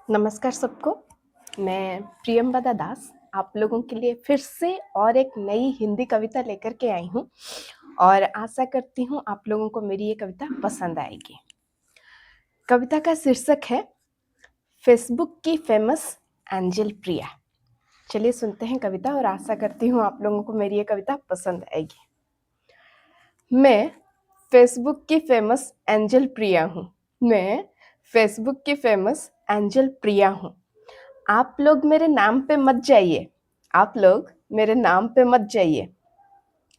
नमस्कार सबको। मैं प्रियंवदा दास आप लोगों के लिए फिर से और एक नई हिंदी कविता लेकर के आई हूँ और आशा करती हूँ आप लोगों को मेरी ये कविता पसंद आएगी। कविता का शीर्षक है फेसबुक की फेमस एंजल प्रिया। चलिए सुनते हैं कविता और आशा करती हूँ आप लोगों को मेरी ये कविता पसंद आएगी। मैं फेसबुक की फेमस एंजल प्रिया हूँ। मैं फेसबुक की फेमस एंजल प्रिया हूँ। आप लोग मेरे नाम पे मत जाइए। आप लोग मेरे नाम पे मत जाइए।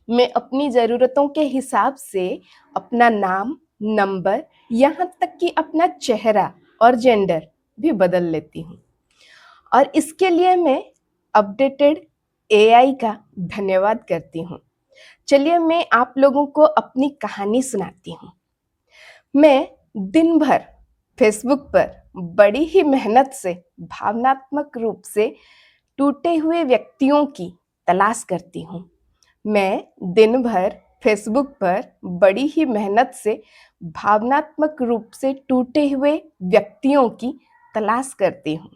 मैं अपनी ज़रूरतों के हिसाब से अपना नाम, नंबर, यहाँ तक कि अपना चेहरा और जेंडर भी बदल लेती हूँ। और इसके लिए मैं अपडेटेड एआई का धन्यवाद करती हूँ। चलिए मैं आप लोगों को अपनी कहानी सुनाती हूँ। मैं दिन भर फेसबुक पर बड़ी ही मेहनत से भावनात्मक रूप से टूटे हुए व्यक्तियों की तलाश करती हूँ। मैं दिन भर फेसबुक पर बड़ी ही मेहनत से भावनात्मक रूप से टूटे हुए व्यक्तियों की तलाश करती हूँ।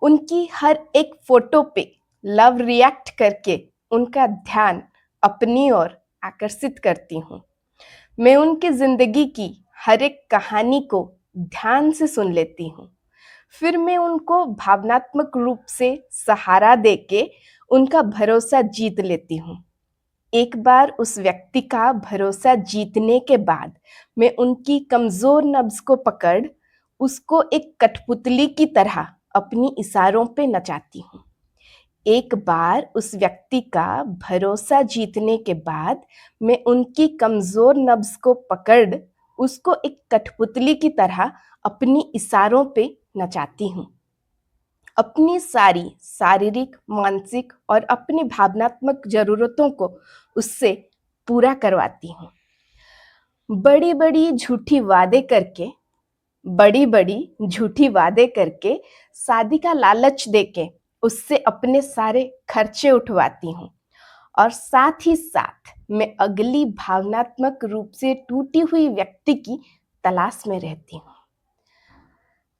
उनकी हर एक फोटो पे लव रिएक्ट करके उनका ध्यान अपनी ओर आकर्षित करती हूँ। मैं उनकी जिंदगी की हर एक कहानी को ध्यान से सुन लेती हूँ। फिर मैं उनको भावनात्मक रूप से सहारा देके उनका भरोसा जीत लेती हूँ। एक बार उस व्यक्ति का भरोसा जीतने के बाद मैं उनकी कमजोर नब्ज को पकड़ उसको एक कठपुतली की तरह अपनी इशारों पे नचाती हूँ। एक बार उस व्यक्ति का भरोसा जीतने के बाद मैं उनकी कमजोर नब्ज को पकड़ उसको एक कठपुतली की तरह अपनी इशारों पे नचाती हूँ। अपनी सारी शारीरिक, मानसिक और अपनी भावनात्मक जरूरतों को उससे पूरा करवाती हूँ। बड़ी बड़ी झूठी वादे करके शादी का लालच देके उससे अपने सारे खर्चे उठवाती हूँ। और साथ ही साथ मैं अगली भावनात्मक रूप से टूटी हुई व्यक्ति की तलाश में रहती हूँ।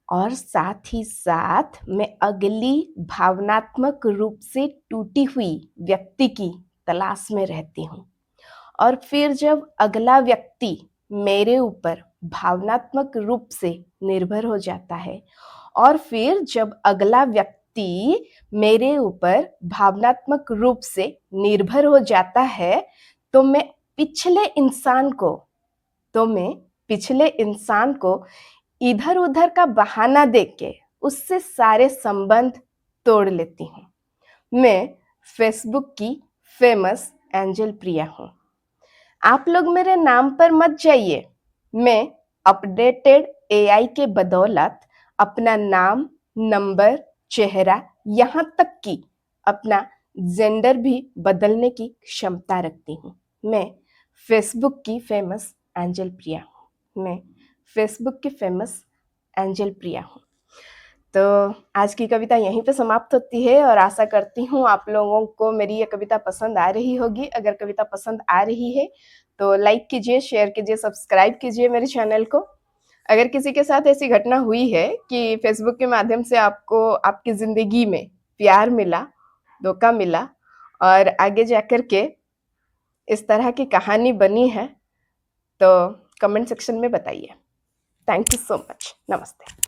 और साथ ही साथ मैं अगली भावनात्मक रूप से टूटी हुई व्यक्ति की तलाश में रहती हूँ। और फिर जब अगला व्यक्ति मेरे ऊपर भावनात्मक रूप से निर्भर हो जाता है और फिर जब अगला व्यक्ति मेरे ऊपर भावनात्मक रूप से निर्भर हो जाता है तो मैं पिछले इंसान को इधर उधर का बहाना देके उससे सारे संबंध तोड़ लेती हूँ। मैं फेसबुक की फेमस एंजल प्रिया हूँ। आप लोग मेरे नाम पर मत जाइए। मैं अपडेटेड एआई के बदौलत अपना नाम, नंबर, चेहरा, यहाँ तक कि अपना जेंडर भी बदलने की क्षमता रखती हूँ। मैं फेसबुक की फेमस एंजल प्रिया हूँ। मैं फेसबुक की फेमस एंजल प्रिया हूँ। तो आज की कविता यहीं पे समाप्त होती है और आशा करती हूँ आप लोगों को मेरी ये कविता पसंद आ रही होगी। अगर कविता पसंद आ रही है तो लाइक कीजिए, शेयर कीजिए, सब्सक्राइब कीजिए मेरे चैनल को। अगर किसी के साथ ऐसी घटना हुई है कि फेसबुक के माध्यम से आपको आपकी ज़िंदगी में प्यार मिला, धोखा मिला और आगे जाकर के इस तरह की कहानी बनी है तो कमेंट सेक्शन में बताइए। Thank you so much. नमस्ते।